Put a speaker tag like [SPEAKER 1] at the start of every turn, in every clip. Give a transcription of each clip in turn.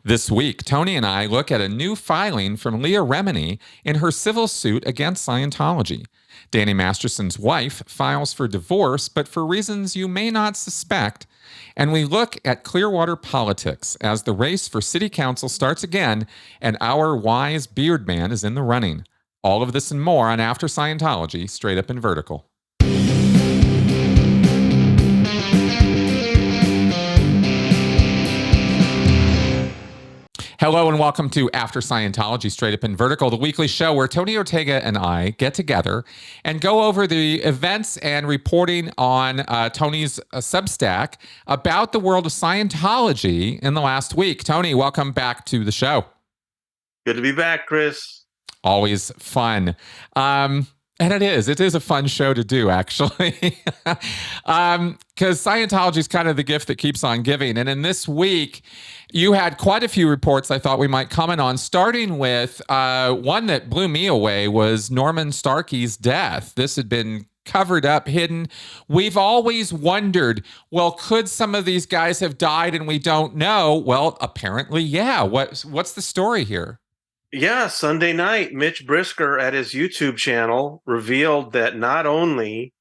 [SPEAKER 1] This week, Tony and I look at a new filing from Leah Remini in her civil suit against Scientology. Danny Masterson's wife files for divorce, but for reasons you may not suspect. And we look at Clearwater politics as the race for city council starts again, and our wise beard man is in the running. All of this and more on After Scientology, straight up and vertical. Hello and welcome to After Scientology, Straight Up and Vertical, the weekly show where Tony Ortega and I get together and go over the events and reporting on Tony's Substack about the world of Scientology in the last week. Tony, welcome back to the show.
[SPEAKER 2] Good to be back, Chris.
[SPEAKER 1] Always fun. And it is a fun show to do, actually, because Scientology is kind of the gift that keeps on giving. And in this week, you had quite a few reports I thought we might comment on, starting with one that blew me away was Norman Starkey's death. This had been covered up, hidden. We've always wondered, well, could some of these guys have died and we don't know? Well, apparently, yeah. What's the story here?
[SPEAKER 2] Yeah, Sunday night, Mitch Brisker at his YouTube channel revealed that not only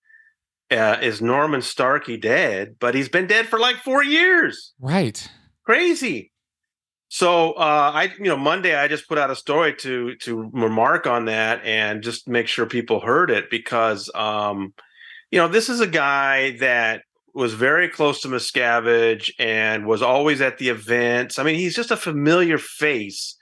[SPEAKER 2] is Norman Starkey dead, but he's been dead for like 4 years.
[SPEAKER 1] Right.
[SPEAKER 2] Crazy. So Monday I just put out a story to remark on that and just make sure people heard it because this is a guy that was very close to Miscavige and was always at the events. I mean, he's just a familiar face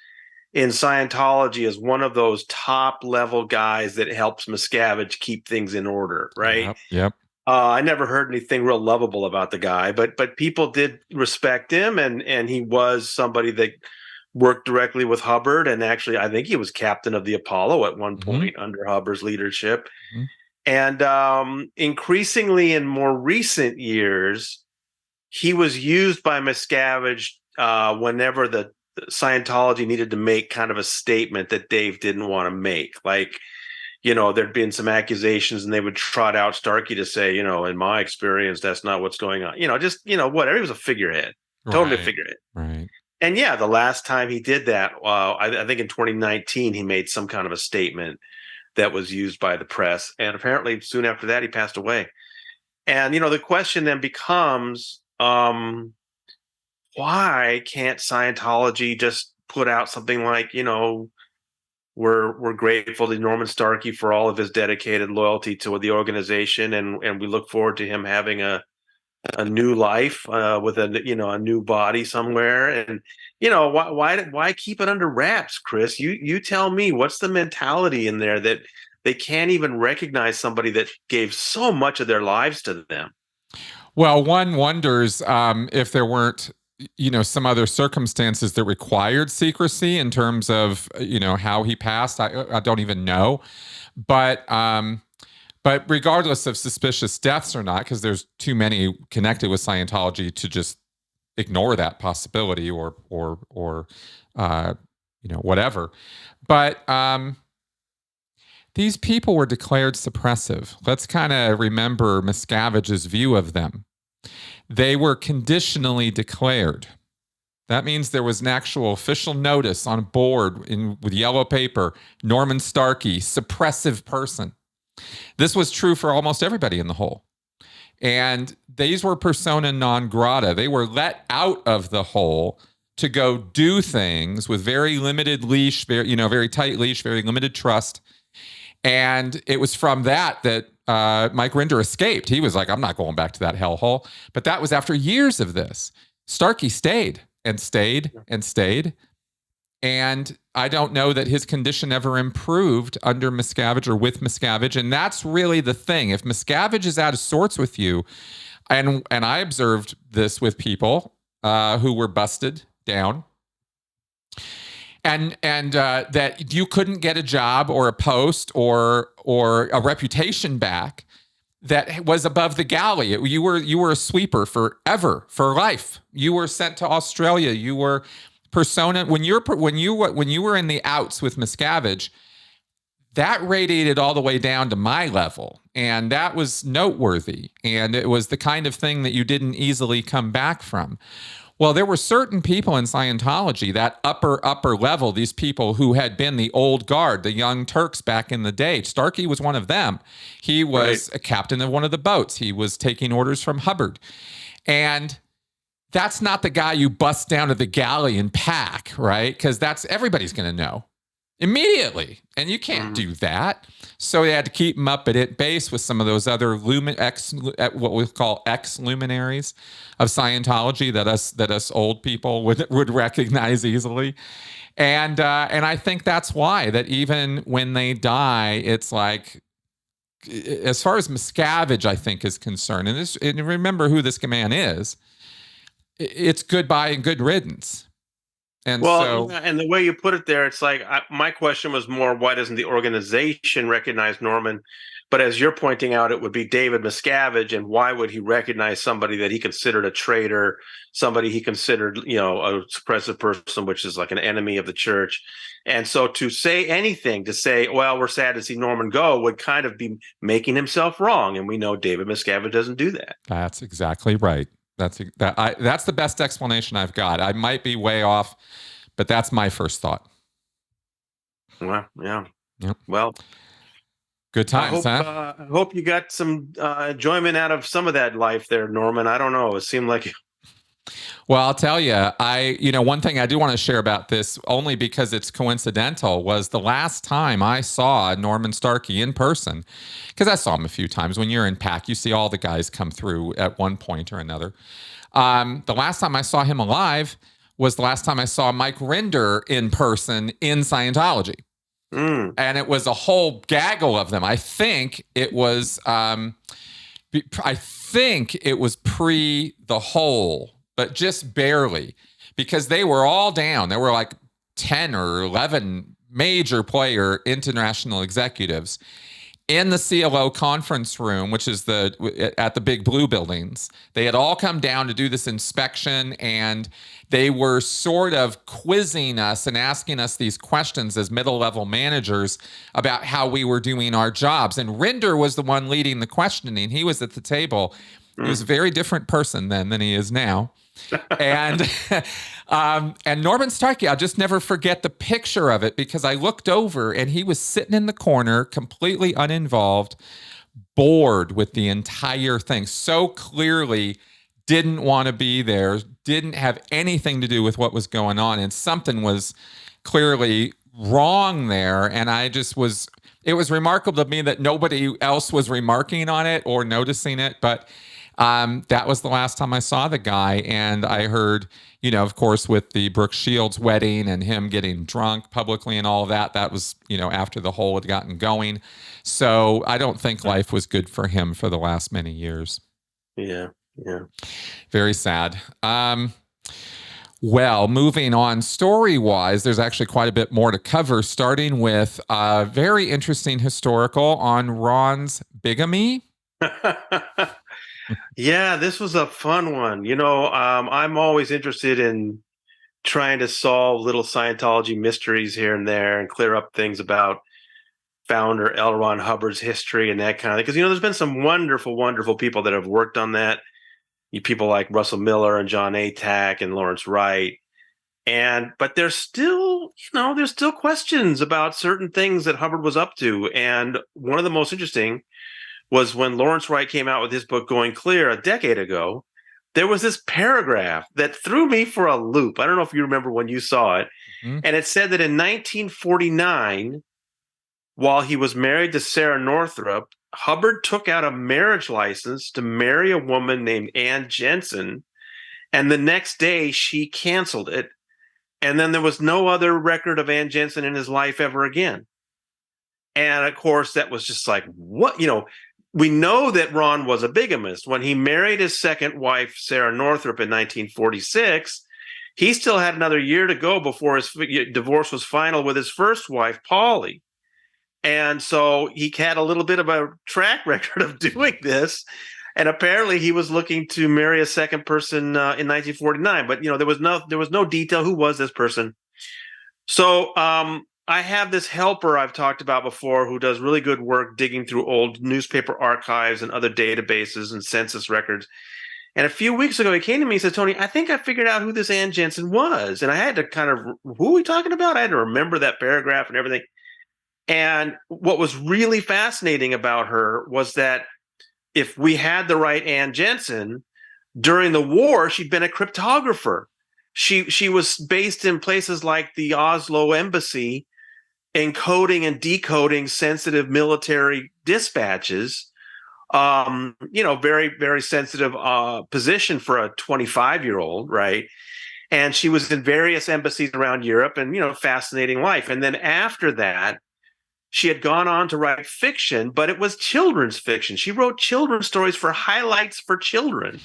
[SPEAKER 2] in Scientology as one of those top level guys that helps Miscavige keep things in order, right?
[SPEAKER 1] Yep.
[SPEAKER 2] I never heard anything real lovable about the guy, but people did respect him, and he was somebody that worked directly with Hubbard, and actually I think he was captain of the Apollo at one point under Hubbard's leadership. And increasingly in more recent years, he was used by Miscavige whenever the Scientology needed to make kind of a statement that Dave didn't want to make. Like, there'd been some accusations and they would trot out Starkey to say, in my experience, that's not what's going on. Whatever. He was a figurehead, totally a figurehead.
[SPEAKER 1] Right.
[SPEAKER 2] And yeah, the last time he did that, I think in 2019, he made some kind of a statement that was used by the press. And apparently soon after that, he passed away. And, the question then becomes, why can't Scientology just put out something like, we're grateful to Norman Starkey for all of his dedicated loyalty to the organization, and we look forward to him having a new life with a new body somewhere. And why keep it under wraps, Chris? You tell me, what's the mentality in there that they can't even recognize somebody that gave so much of their lives to them?
[SPEAKER 1] Well, one wonders if there weren't some other circumstances that required secrecy in terms of, how he passed. I don't even know. But regardless of suspicious deaths or not, because there's too many connected with Scientology to just ignore that possibility or whatever. But these people were declared suppressive. Let's kind of remember Miscavige's view of them. They were conditionally declared. That means there was an actual official notice on a board with yellow paper, Norman Starkey, suppressive person. This was true for almost everybody in the hole. And these were persona non grata. They were let out of the hole to go do things with very limited leash, very tight leash, very limited trust. And it was from that Mike Rinder escaped. He was like, I'm not going back to that hellhole. But that was after years of this. Starkey stayed and stayed and stayed. And I don't know that his condition ever improved under Miscavige or with Miscavige. And that's really the thing. If Miscavige is out of sorts with you, and I observed this with people who were busted down, and that you couldn't get a job or a post or a reputation back that was above the galley. You were a sweeper forever, for life. You were sent to Australia. You were persona when you were in the outs with Miscavige. That radiated all the way down to my level, and that was noteworthy. And it was the kind of thing that you didn't easily come back from. Well, there were certain people in Scientology, that upper level, these people who had been the old guard, the young Turks back in the day. Starkey was one of them. He was a captain of one of the boats. He was taking orders from Hubbard. And that's not the guy you bust down to the galley and pack, right? Because everybody's going to know immediately. And you can't do that. So they had to keep him up at base with some of those other what we call ex-luminaries of Scientology that us old people would recognize easily. And I think that's why that even when they die, it's like, as far as Miscavige, I think, is concerned, and remember who this man is, it's goodbye and good riddance. And
[SPEAKER 2] and the way you put it there, it's like my question was more, why doesn't the organization recognize Norman? But as you're pointing out, it would be David Miscavige, and why would he recognize somebody that he considered a traitor, somebody he considered, a suppressive person, which is like an enemy of the church? And so to say anything, to say, well, we're sad to see Norman go, would kind of be making himself wrong. And we know David Miscavige doesn't do that.
[SPEAKER 1] That's exactly right. That's the best explanation I've got. I might be way off, but that's my first thought.
[SPEAKER 2] Well, yeah.
[SPEAKER 1] Yep.
[SPEAKER 2] Well,
[SPEAKER 1] good times, huh?
[SPEAKER 2] I hope you got some enjoyment out of some of that life there, Norman. I don't know. It seemed like...
[SPEAKER 1] Well, I'll tell you, one thing I do want to share about this, only because it's coincidental, was the last time I saw Norman Starkey in person, because I saw him a few times. When you're in PAC, you see all the guys come through at one point or another. The last time I saw him alive was the last time I saw Mike Rinder in person in Scientology. And it was a whole gaggle of them. I think it was pre the whole, but just barely, because they were all down. There were like 10 or 11 major player international executives in the CLO conference room, which is at the Big Blue buildings. They had all come down to do this inspection, and they were sort of quizzing us and asking us these questions as middle-level managers about how we were doing our jobs. And Rinder was the one leading the questioning. He was at the table. He was a very different person then than he is now. And Norman Starkey, I'll just never forget the picture of it, because I looked over and he was sitting in the corner, completely uninvolved, bored with the entire thing. So clearly didn't want to be there, didn't have anything to do with what was going on. And something was clearly wrong there. And it was remarkable to me that nobody else was remarking on it or noticing it. But that was the last time I saw the guy. And I heard, of course, with the Brooke Shields wedding and him getting drunk publicly and all of that, that was, after the whole had gotten going. So I don't think life was good for him for the last many years.
[SPEAKER 2] Yeah.
[SPEAKER 1] Very sad. Well, moving on story-wise, there's actually quite a bit more to cover, starting with a very interesting historical on Ron's bigamy.
[SPEAKER 2] Yeah, this was a fun one. I'm always interested in trying to solve little Scientology mysteries here and there and clear up things about founder L. Ron Hubbard's history and that kind of thing. Because, there's been some wonderful, wonderful people that have worked on that. People like Russell Miller and John Atack and Lawrence Wright. But there's still questions about certain things that Hubbard was up to. And one of the most interesting was when Lawrence Wright came out with his book Going Clear a decade ago. There was this paragraph that threw me for a loop. I don't know if you remember when you saw it. Mm-hmm. And it said that in 1949, while he was married to Sarah Northrup, Hubbard took out a marriage license to marry a woman named Ann Jensen. And the next day she canceled it. And then there was no other record of Ann Jensen in his life ever again. And of course, that was just like, what, we know that Ron was a bigamist. When he married his second wife, Sarah Northrup, in 1946, he still had another year to go before his divorce was final with his first wife, Polly. And so he had a little bit of a track record of doing this. And apparently he was looking to marry a second person in 1949. But, there was no detail. Who was this person? So I have this helper I've talked about before who does really good work digging through old newspaper archives and other databases and census records. And a few weeks ago, he came to me and said, Tony, I think I figured out who this Ann Jensen was. And I had to kind of, who are we talking about? I had to remember that paragraph and everything. And what was really fascinating about her was that if we had the right Ann Jensen, during the war, she'd been a cryptographer. She was based in places like the Oslo embassy, encoding and decoding sensitive military dispatches. Very, very sensitive position for a 25-year-old, right? And she was in various embassies around Europe, and fascinating life. And then after that, she had gone on to write fiction, but it was children's fiction. She wrote children's stories for Highlights for Children,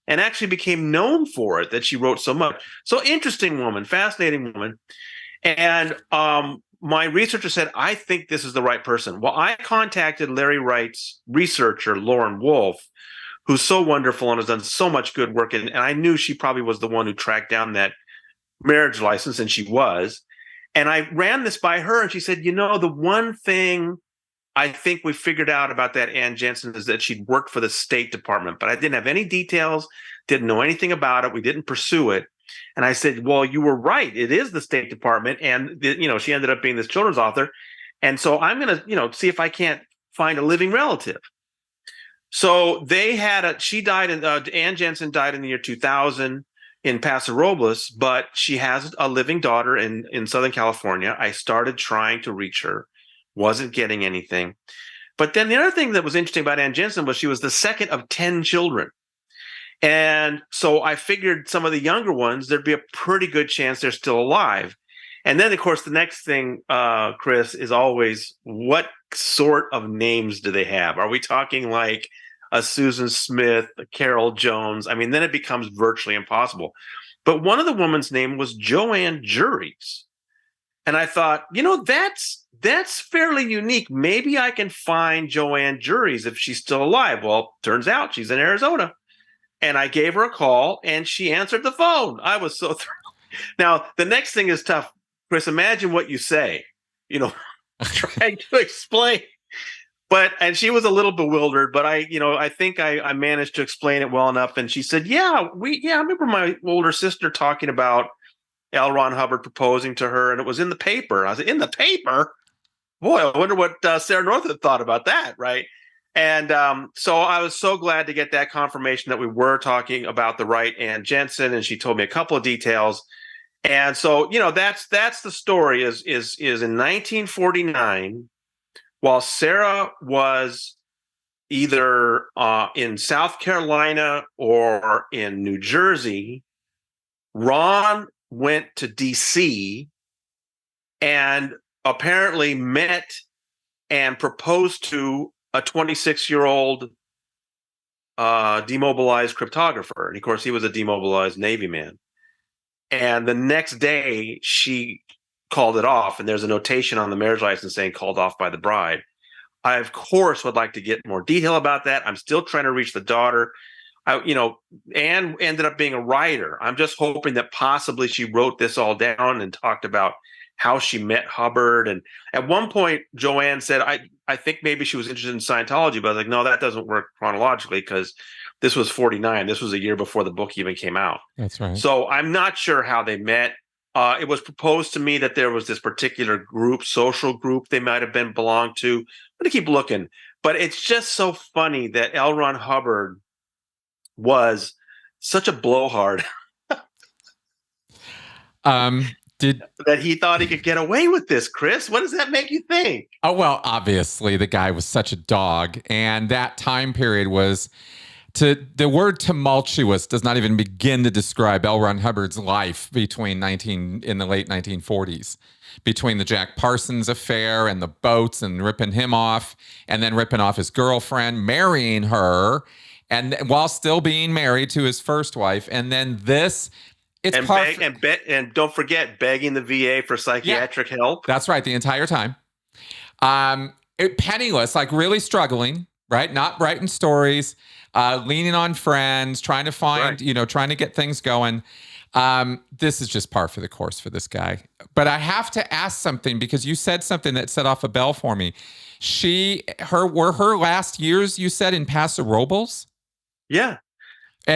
[SPEAKER 2] and actually became known for it, that she wrote so much. So interesting woman, fascinating woman. And my researcher said, I think this is the right person. Well, I contacted Larry Wright's researcher, Lauren Wolf, who's so wonderful and has done so much good work. And I knew she probably was the one who tracked down that marriage license, and she was. And I ran this by her, and she said, the one thing I think we figured out about that Ann Jensen is that she'd worked for the State Department, but I didn't have any details, didn't know anything about it. We didn't pursue it. And I said, well, you were right. It is the State Department. And, she ended up being this children's author. And so I'm going to, see if I can't find a living relative. So she died Ann Jensen died in the year 2000 in Paso Robles, but she has a living daughter in Southern California. I started trying to reach her, wasn't getting anything. But then the other thing that was interesting about Ann Jensen was she was the second of 10 children. And so I figured some of the younger ones, there'd be a pretty good chance they're still alive. And then, of course, the next thing, Chris, is always, what sort of names do they have? Are we talking like a Susan Smith, a Carol Jones? I mean, then it becomes virtually impossible. But one of the woman's name was Joanne Juries. And I thought, that's fairly unique. Maybe I can find Joanne Juries if she's still alive. Well, turns out she's in Arizona. And I gave her a call, and she answered the phone. I was so thrilled. Now, the next thing is tough. Chris, imagine what you say, trying to explain. And she was a little bewildered, but I think I managed to explain it well enough. And she said, I remember my older sister talking about L. Ron Hubbard proposing to her, and it was in the paper. I was like, in the paper? Boy, I wonder what Sarah Northrup thought about that, right? And so I was so glad to get that confirmation that we were talking about the right Ann Jensen, and she told me a couple of details. And so, that's the story. Is in 1949, while Sarah was either in South Carolina or in New Jersey, Ron went to D.C. and apparently met and proposed to a 26-year-old demobilized cryptographer. And of course, he was a demobilized Navy man. And the next day, she called it off. And there's a notation on the marriage license saying called off by the bride. I, of course, would like to get more detail about that. I'm still trying to reach the daughter. Anne ended up being a writer. I'm just hoping that possibly she wrote this all down and talked about how she met Hubbard. And at one point, Joanne said, I think maybe she was interested in Scientology, but I was like, no, that doesn't work chronologically because this was 49. This was a year before the book even came out.
[SPEAKER 1] That's right.
[SPEAKER 2] So I'm not sure how they met. It was proposed to me that there was this particular group, social group they might have been belonged to. I'm going to keep looking. But it's just so funny that L. Ron Hubbard was such a blowhard that he thought he could get away with this, Chris. What does that make you think?
[SPEAKER 1] Oh, well, obviously the guy was such a dog. And that time period was, the word tumultuous does not even begin to describe L. Ron Hubbard's life in the late 1940s, between the Jack Parsons affair and the boats and ripping him off, and then ripping off his girlfriend, marrying her, and while still being married to his first wife. And then this,
[SPEAKER 2] and don't forget begging the VA for psychiatric help.
[SPEAKER 1] That's right, the entire time. Penniless, like really struggling, right? Not writing stories, leaning on friends, trying to find, trying to get things going. This is just par for the course for this guy. But I have to ask something, because you said something that set off a bell for me. Were her last years, you said, in Paso Robles?
[SPEAKER 2] Yeah.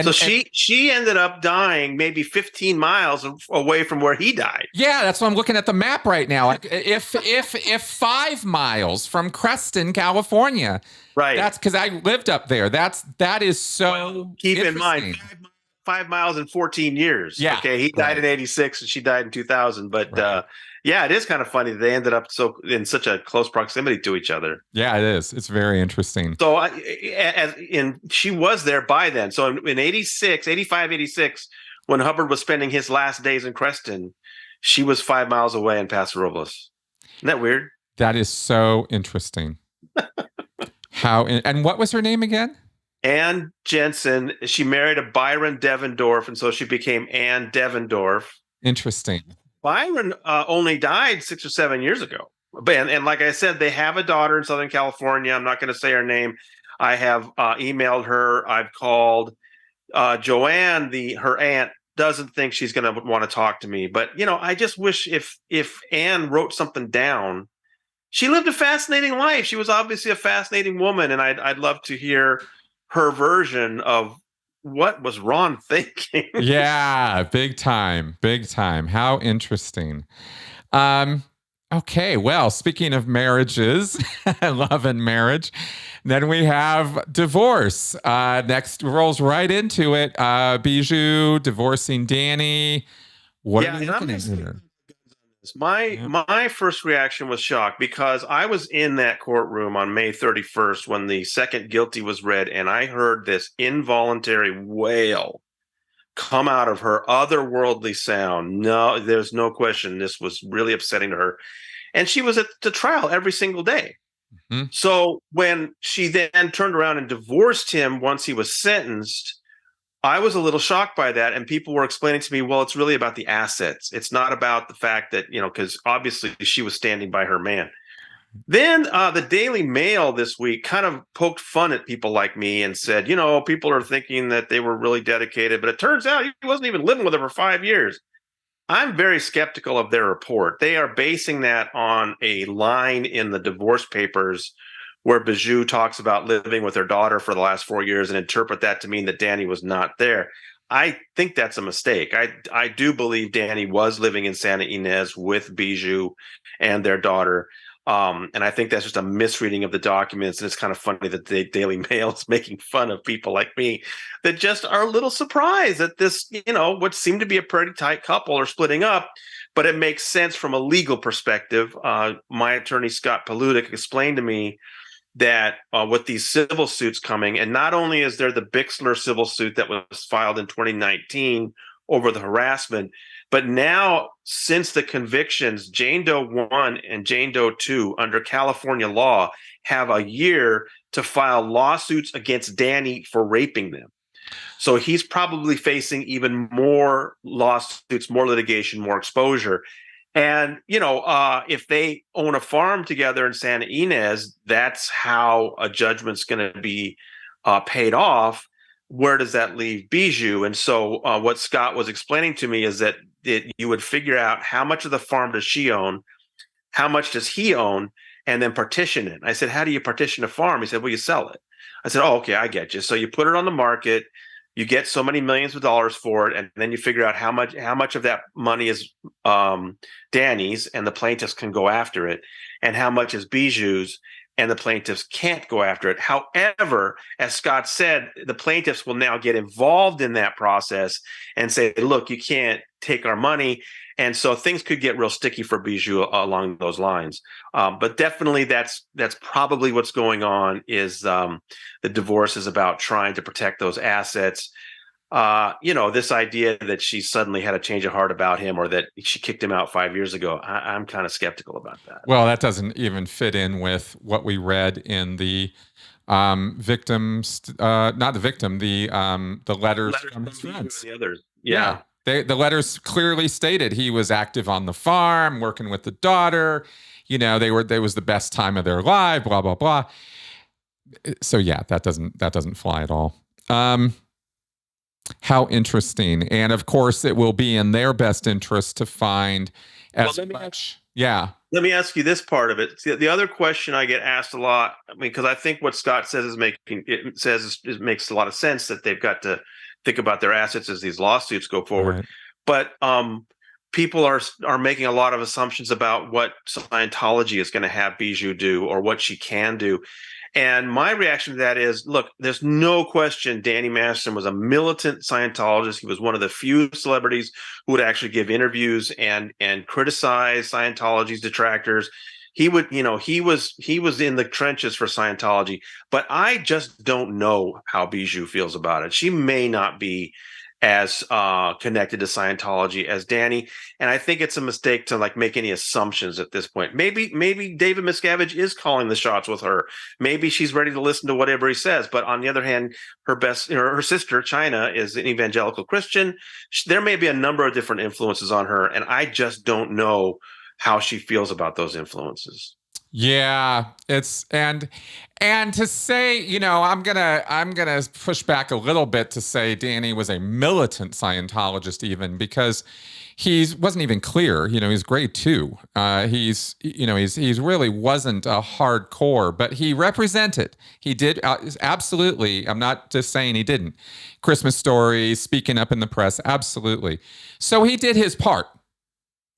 [SPEAKER 2] So
[SPEAKER 1] And
[SPEAKER 2] she ended up dying maybe 15 miles away from where he died.
[SPEAKER 1] yeah, that's what I'm looking at the map right now. Like if 5 miles from Creston, California,
[SPEAKER 2] Right.
[SPEAKER 1] that's because I lived up there. That is so
[SPEAKER 2] Keep in mind,
[SPEAKER 1] interesting.
[SPEAKER 2] 5 miles in 14 years.
[SPEAKER 1] Yeah,
[SPEAKER 2] Okay. He died in
[SPEAKER 1] right,
[SPEAKER 2] 86 and she died in 2000. But
[SPEAKER 1] right.
[SPEAKER 2] yeah, it is kind of funny that they ended up so in such a close proximity to each other.
[SPEAKER 1] Yeah, it is. It's very interesting.
[SPEAKER 2] So she was there by then. So in 86, 85, 86, when Hubbard was spending his last days in Creston, she was 5 miles away in Paso Robles. Isn't that weird?
[SPEAKER 1] That is so interesting. And what was her name again?
[SPEAKER 2] Ann Jensen, she married a Byron Devendorf, and so she became Ann Devendorf.
[SPEAKER 1] Interesting.
[SPEAKER 2] Byron only died 6 or 7 years ago. And like I said, they have a daughter in Southern California. I'm not going to say her name. I have emailed her. I've called Joanne, her aunt, doesn't think she's going to want to talk to me. But I just wish if Anne wrote something down. She lived a fascinating life. She was obviously a fascinating woman, and I'd love to hear her version of what was Ron thinking.
[SPEAKER 1] Yeah, big time, big time. How interesting. Um, okay, well, speaking of marriages, love and marriage, then we have divorce. Next rolls right into it. Bijou divorcing Danny. What are we looking at here?
[SPEAKER 2] My first reaction was shock because I was in that courtroom on May 31st when the second guilty was read, and I heard this involuntary wail come out of her, otherworldly sound. No, there's no question this was really upsetting to her. And she was at the trial every single day.
[SPEAKER 1] Mm-hmm.
[SPEAKER 2] So when she then turned around and divorced him once he was sentenced, I was a little shocked by that. And people were explaining to me, well, it's really about the assets. It's not about the fact that, because obviously she was standing by her man. Then the Daily Mail this week kind of poked fun at people like me and said, people are thinking that they were really dedicated, but it turns out he wasn't even living with her for 5 years. I'm very skeptical of their report. They are basing that on a line in the divorce papers where Bijou talks about living with her daughter for the last 4 years and interpret that to mean that Danny was not there. I think that's a mistake. I do believe Danny was living in Santa Ynez with Bijou and their daughter. And I think that's just a misreading of the documents. And it's kind of funny that the Daily Mail is making fun of people like me that just are a little surprised that this, what seemed to be a pretty tight couple are splitting up. But it makes sense from a legal perspective. My attorney, Scott Paludic, explained to me that with these civil suits coming, and not only is there the Bixler civil suit that was filed in 2019 over the harassment, but now since the convictions, Jane Doe 1 and Jane Doe 2 under California law have a year to file lawsuits against Danny for raping them. So he's probably facing even more lawsuits, more litigation, more exposure. And, if they own a farm together in Santa Ynez, that's how a judgment's going to be paid off. Where does that leave Bijou? And so what Scott was explaining to me is that you would figure out how much of the farm does she own, how much does he own, and then partition it. I said, how do you partition a farm? He said, well, you sell it. I said, oh, okay, I get you. So you put it on the market. You get so many millions of dollars for it, and then you figure out how much of that money is Danny's, and the plaintiffs can go after it, and how much is Bijou's, and the plaintiffs can't go after it. However, as Scott said, the plaintiffs will now get involved in that process and say, look, you can't take our money. And so things could get real sticky for Bijou along those lines. But definitely that's probably what's going on is the divorce is about trying to protect those assets. This idea that she suddenly had a change of heart about him or that she kicked him out 5 years ago, I'm kind of skeptical about that.
[SPEAKER 1] Well, that doesn't even fit in with what we read in the victims, not the victim, the letters from his friends.
[SPEAKER 2] The others. Yeah.
[SPEAKER 1] The letters clearly stated he was active on the farm, working with the daughter. They was the best time of their life. Blah blah blah. So yeah, that doesn't fly at all. How interesting, and of course, it will be in their best interest to find as much. Yeah.
[SPEAKER 2] Let me ask you this part of it. The other question I get asked a lot, because I think what Scott says makes a lot of sense, that they've got to think about their assets as these lawsuits go forward.
[SPEAKER 1] Right.
[SPEAKER 2] But people are making a lot of assumptions about what Scientology is going to have Bijou do or what she can do. And my reaction to that is, look, there's no question Danny Masterson was a militant Scientologist. He was one of the few celebrities who would actually give interviews and criticize Scientology's detractors. He would, he was in the trenches for Scientology, but I just don't know how Bijou feels about it. She may not be as connected to Scientology as Danny, and I think it's a mistake to make any assumptions at this point. Maybe David Miscavige is calling the shots with her. Maybe she's ready to listen to whatever he says. But on the other hand, her sister China is an evangelical Christian. There may be a number of different influences on her, and I just don't know how she feels about those influences.
[SPEAKER 1] Yeah, it's and to say, I'm gonna push back a little bit to say Danny was a militant Scientologist, even because he wasn't even clear. He's grade 2. He's really wasn't a hardcore, but he represented. He did absolutely. I'm not just saying he didn't. Christmas Story, speaking up in the press, absolutely. So he did his part,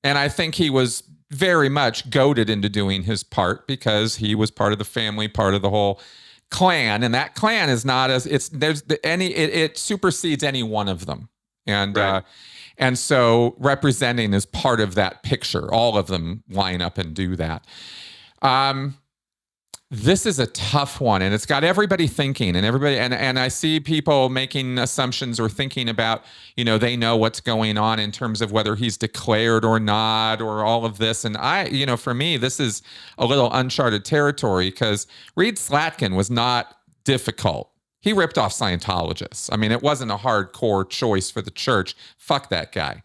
[SPEAKER 1] and I think he was very much goaded into doing his part because he was part of the family, part of the whole clan, and that clan is not as it supersedes any one of them, and
[SPEAKER 2] right.
[SPEAKER 1] And so representing is part of that picture. All of them line up and do that. This is a tough one, and it's got everybody thinking, and I see people making assumptions or thinking about, they know what's going on in terms of whether he's declared or not, or all of this. And for me, this is a little uncharted territory because Reed Slatkin was not difficult. He ripped off Scientologists. I mean, it wasn't a hardcore choice for the church. Fuck that guy.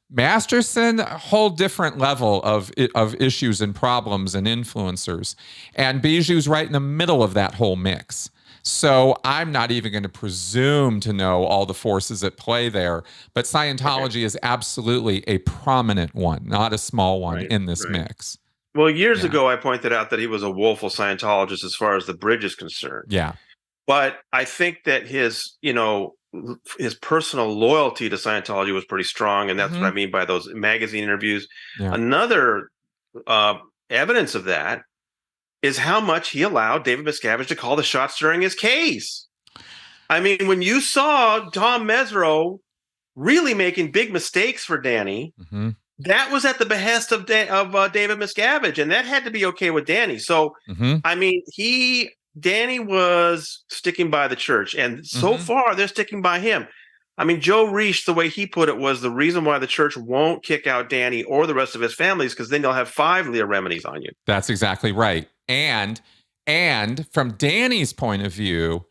[SPEAKER 1] Masterson, a whole different level of issues and problems and influencers. And Bijou's right in the middle of that whole mix. So I'm not even going to presume to know all the forces at play there. But Scientology is absolutely a prominent one, not a small one in this mix.
[SPEAKER 2] Well, years ago, I pointed out that he was a woeful Scientologist as far as the bridge is concerned.
[SPEAKER 1] Yeah.
[SPEAKER 2] But I think that his personal loyalty to Scientology was pretty strong. And that's what I mean by those magazine interviews. Yeah. Another evidence of that is how much he allowed David Miscavige to call the shots during his case. I mean, when you saw Tom Mesereau really making big mistakes for Danny, that was at the behest of David Miscavige, and that had to be okay with Danny. So, I mean, Danny was sticking by the church, and so far they're sticking by him. I mean, Joe Reich, the way he put it, was the reason why the church won't kick out Danny or the rest of his families, because then they'll have 5 Leah Reminis on you.
[SPEAKER 1] That's exactly right. And from Danny's point of view,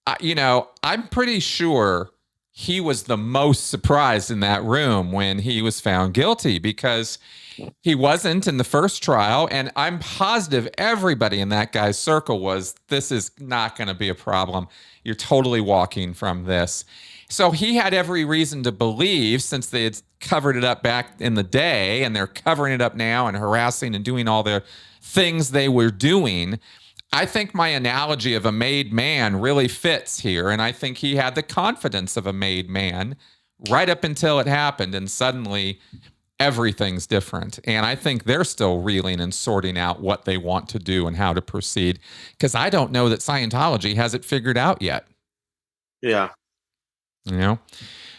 [SPEAKER 1] I'm pretty sure he was the most surprised in that room when he was found guilty, because he wasn't in the first trial. And I'm positive everybody in that guy's circle was, this is not going to be a problem. You're totally walking from this. So he had every reason to believe, since they had covered it up back in the day and they're covering it up now and harassing and doing all the things they were doing. I think my analogy of a made man really fits here. And I think he had the confidence of a made man right up until it happened. And suddenly everything's different. And I think they're still reeling and sorting out what they want to do and how to proceed, because I don't know that Scientology has it figured out yet.
[SPEAKER 2] Yeah.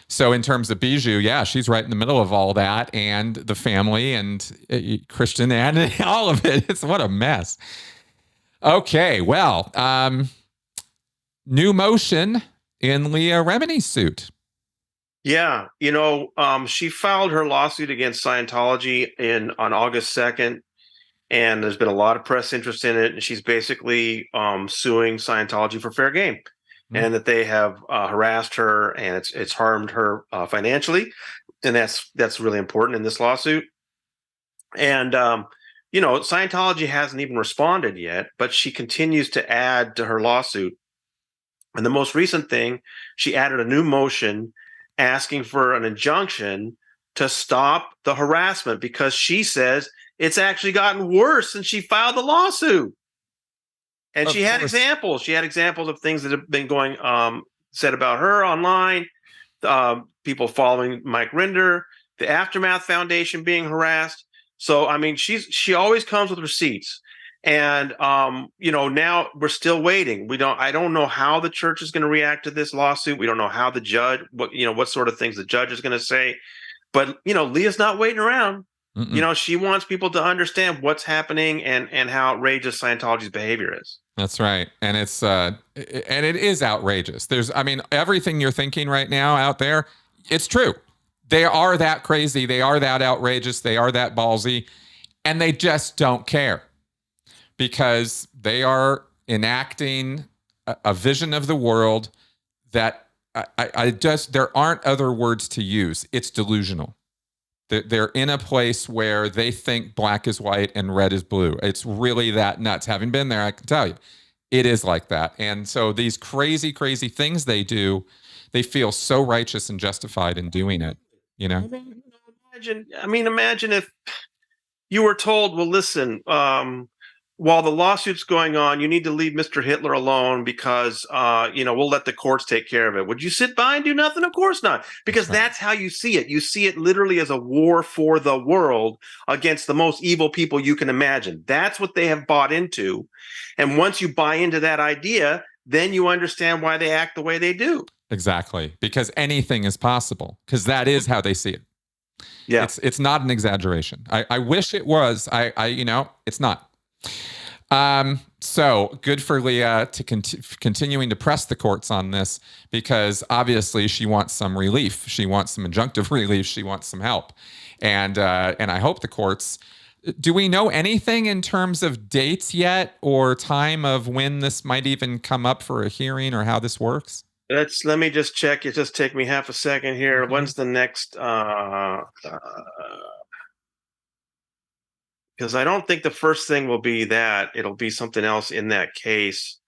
[SPEAKER 1] So in terms of Bijou, yeah, she's right in the middle of all that, and the family and Christian and all of it. It's what a mess. Okay, well, new motion in Leah Remini's suit.
[SPEAKER 2] Yeah, she filed her lawsuit against Scientology on August 2nd, and there's been a lot of press interest in it. And she's basically suing Scientology for fair game, and that they have harassed her and it's harmed her financially, and that's really important in this lawsuit. And Scientology hasn't even responded yet, but she continues to add to her lawsuit. And the most recent thing, she added a new motion asking for an injunction to stop the harassment, because she says it's actually gotten worse since she filed the lawsuit. And she had examples. She had examples of things that have been going said about her online, people following Mike Rinder, the Aftermath Foundation being harassed. So I mean, she always comes with receipts. And now we're still waiting. I don't know how the church is going to react to this lawsuit. We don't know how the judge, what sort of things the judge is going to say. But Leah's not waiting around.
[SPEAKER 1] Mm-mm.
[SPEAKER 2] She wants people to understand what's happening and how outrageous Scientology's behavior is.
[SPEAKER 1] That's right. And it is outrageous. Everything you're thinking right now out there, it's true. They are that crazy. They are that outrageous. They are that ballsy. And they just don't care because they are enacting a vision of the world that there aren't other words to use. It's delusional. They're in a place where they think black is white and red is blue. It's really that nuts. Having been there, I can tell you, it is like that. And so these crazy, crazy things they do, they feel so righteous and justified in doing it.
[SPEAKER 2] Imagine if you were told, well, listen, while the lawsuit's going on, you need to leave Mr. Hitler alone because, we'll let the courts take care of it. Would you sit by and do nothing? Of course not, because that's how you see it. You see it literally as a war for the world against the most evil people you can imagine. That's what they have bought into. And once you buy into that idea, then you understand why they act the way they do.
[SPEAKER 1] Exactly. Because anything is possible, because that is how they see it.
[SPEAKER 2] Yeah.
[SPEAKER 1] It's not an exaggeration. I wish it was. It's not. So good for Leah to continuing to press the courts on this, because obviously she wants some relief. She wants some injunctive relief. She wants some help. And I hope the courts, do we know anything in terms of dates yet or time of when this might even come up for a hearing or how this works?
[SPEAKER 2] Let me just check. It just take me half a second here.
[SPEAKER 1] Mm-hmm.
[SPEAKER 2] When's the next, because I don't think the first thing will be that. It'll be something else in that case.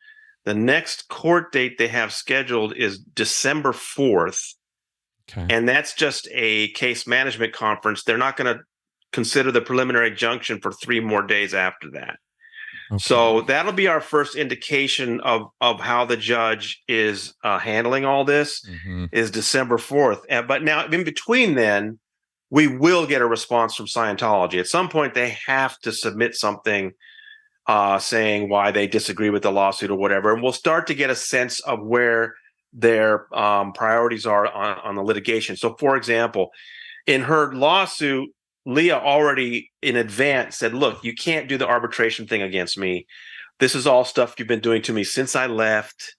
[SPEAKER 2] The next court date they have scheduled is December 4th.
[SPEAKER 1] Okay.
[SPEAKER 2] And that's just a case management conference. They're not going to consider the preliminary injunction for 3 more days after that. Okay. So that'll be our first indication of how the judge is handling all this, is December 4th. But now in between then, we will get a response from Scientology. At some point, they have to submit something saying why they disagree with the lawsuit or whatever. And we'll start to get a sense of where their priorities are on the litigation. So, for example, in her lawsuit, Leah already in advance said, look, you can't do the arbitration thing against me. This is all stuff you've been doing to me since I left.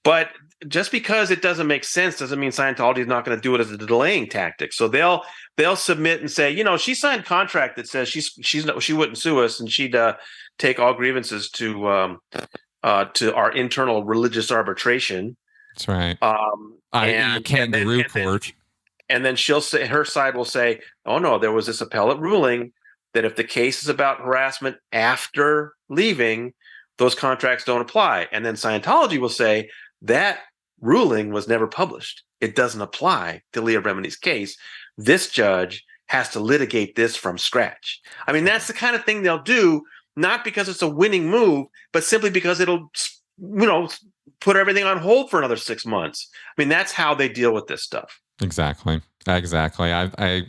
[SPEAKER 2] But just because it doesn't make sense doesn't mean Scientology is not going to do it as a delaying tactic. So they'll submit and say, she signed a contract that says she wouldn't sue us and she'd take all grievances to our internal religious arbitration.
[SPEAKER 1] That's right. Kangaroo court.
[SPEAKER 2] And then she'll say, her side will say, oh no, there was this appellate ruling that if the case is about harassment after leaving, those contracts don't apply. And then Scientology will say that ruling was never published. It doesn't apply to Leah Remini's case. This judge has to litigate this from scratch. I mean, that's the kind of thing they'll do, not because it's a winning move, but simply because it'll, put everything on hold for another 6 months. I mean, that's how they deal with this stuff.
[SPEAKER 1] Exactly. I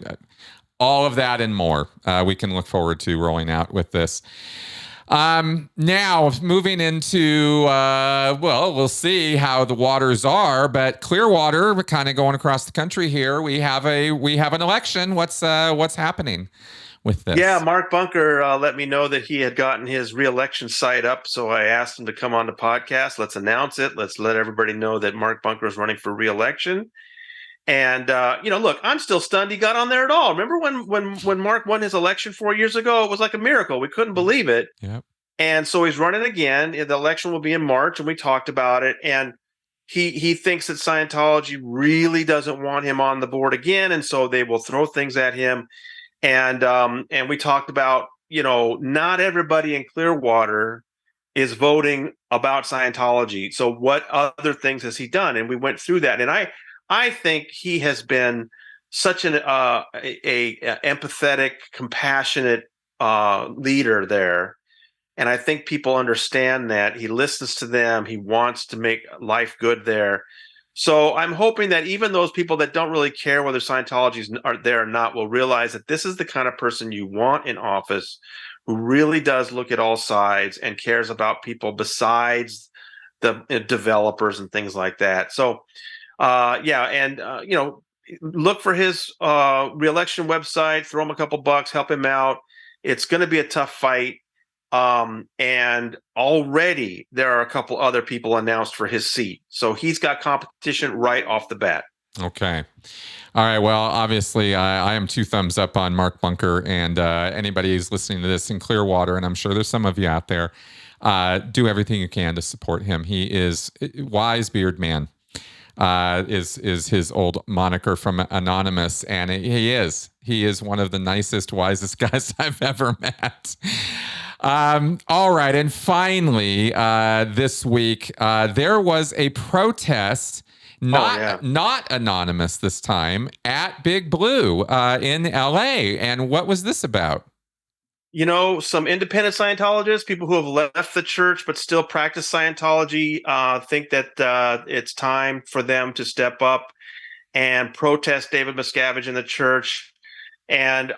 [SPEAKER 1] all of that and more we can look forward to rolling out with this. Now moving into we'll see how the waters are, but Clearwater, kind of going across the country here, we have an election. What's happening with this?
[SPEAKER 2] Yeah, Mark Bunker let me know that he had gotten his re-election site up, so I asked him to come on the podcast. Let's announce it. Let's let everybody know that Mark Bunker is running for re-election. And look, I'm still stunned he got on there at all. Remember when Mark won his election 4 years ago? It was like a miracle. We couldn't believe it.
[SPEAKER 1] Yep.
[SPEAKER 2] And so he's running again. The election will be in March, and we talked about it. And he thinks that Scientology really doesn't want him on the board again, and so they will throw things at him. And we talked about, not everybody in Clearwater is voting about Scientology. So what other things has he done? And we went through that. And I think he has been such an empathetic, compassionate leader there. And I think people understand that. He listens to them. He wants to make life good there. So I'm hoping that even those people that don't really care whether Scientologies are there or not will realize that this is the kind of person you want in office, who really does look at all sides and cares about people besides the developers and things like that. So yeah, and look for his reelection website, throw him a couple bucks, help him out. It's going to be a tough fight. And already there are a couple other people announced for his seat. So he's got competition right off the bat.
[SPEAKER 1] Okay. All right. Well, obviously, I am 2 thumbs up on Mark Bunker, and anybody who's listening to this in Clearwater, and I'm sure there's some of you out there, do everything you can to support him. He is wise beard man. Is his old moniker from Anonymous, and he is one of the nicest, wisest guys I've ever met. All right, and finally, this week there was a protest, not anonymous this time, at Big Blue in LA. And what was this about?
[SPEAKER 2] Some independent Scientologists, people who have left the church but still practice Scientology, think that it's time for them to step up and protest David Miscavige in the church. And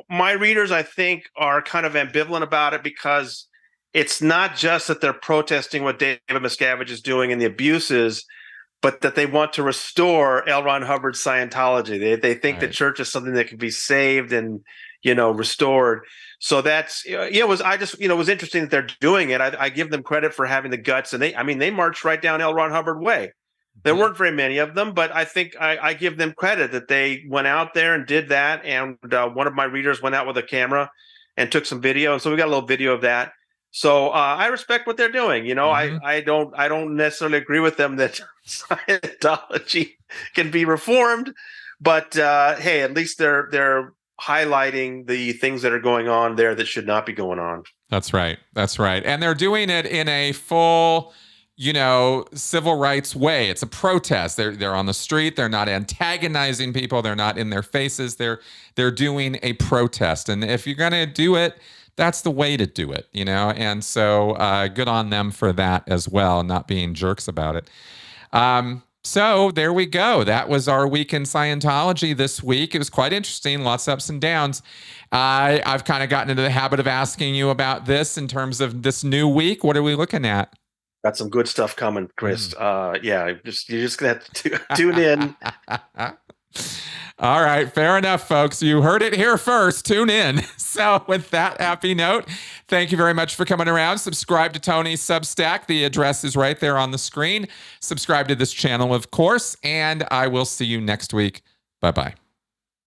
[SPEAKER 2] my readers, I think, are kind of ambivalent about it, because it's not just that they're protesting what David Miscavige is doing and the abuses, but that they want to restore L. Ron Hubbard's Scientology. They think the church is something that can be saved and restored. So that's it was interesting that they're doing it. I give them credit for having the guts, and they marched right down L. Ron Hubbard way. There weren't very many of them, but I think I give them credit that they went out there and did that. And one of my readers went out with a camera and took some video, and so we got a little video of that. So I respect what they're doing. I don't necessarily agree with them that Scientology can be reformed, but hey, at least they're highlighting the things that are going on there that should not be going on.
[SPEAKER 1] That's right. And they're doing it in a full, civil rights way. It's a protest. They're on the street. They're not antagonizing people. They're not in their faces. They're doing a protest. And if you're going to do it, that's the way to do it, And so good on them for that as well, not being jerks about it. So there we go. That was our week in Scientology this week. It was quite interesting, lots of ups and downs. I've kind of gotten into the habit of asking you about this in terms of this new week. What are we looking at?
[SPEAKER 2] Got some good stuff coming, Chris. You're just gonna have to tune in.
[SPEAKER 1] All right, fair enough, folks. You heard it here first. Tune in. So with that happy note, thank you very much for coming around. Subscribe to Tony's Substack. The address is right there on the screen. Subscribe to this channel, of course, and I will see you next week. Bye-bye.